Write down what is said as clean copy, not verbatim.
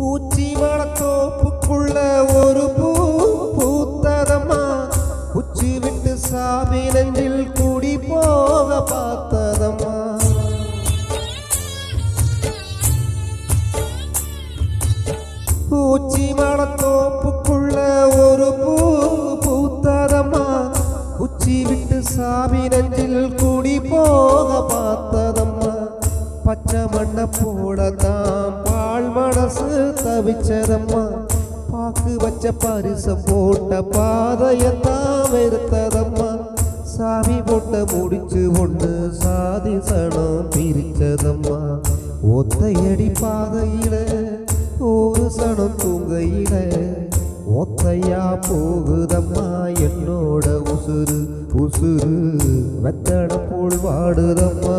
ஊச்சிமலத்தோப்புக்குள்ள ஒரு பூ பூத்ததம்மா, உச்சி விட்டு சாமி நெஞ்சில் கூடி போக பார்த்ததம்மா. ஊச்சிமலத்தோப்புக்குள்ள ஒரு பூ பூத்ததம்மா, உச்சி விட்டு சாமி நெஞ்சில் கூடி போக பார்த்ததம்மா. பச்சை மண்ண போடத்தான் பால் மனசு தவிச்சதம்மா, பாக்கு வச்ச பரிசம் போட்ட பாதையத்தான் வெறுத்ததம்மா. சாமி போட்ட முடிச்சு ஒன்று சாதி சனம் பிரிச்சதம்மா. ஒத்தையடி பாதையில ஒரு சனம் தூங்கையில ஒத்தையா போகுதம்மா என்னோட உசுறு உசுறு வெத்தட போல் வாடுதம்மா.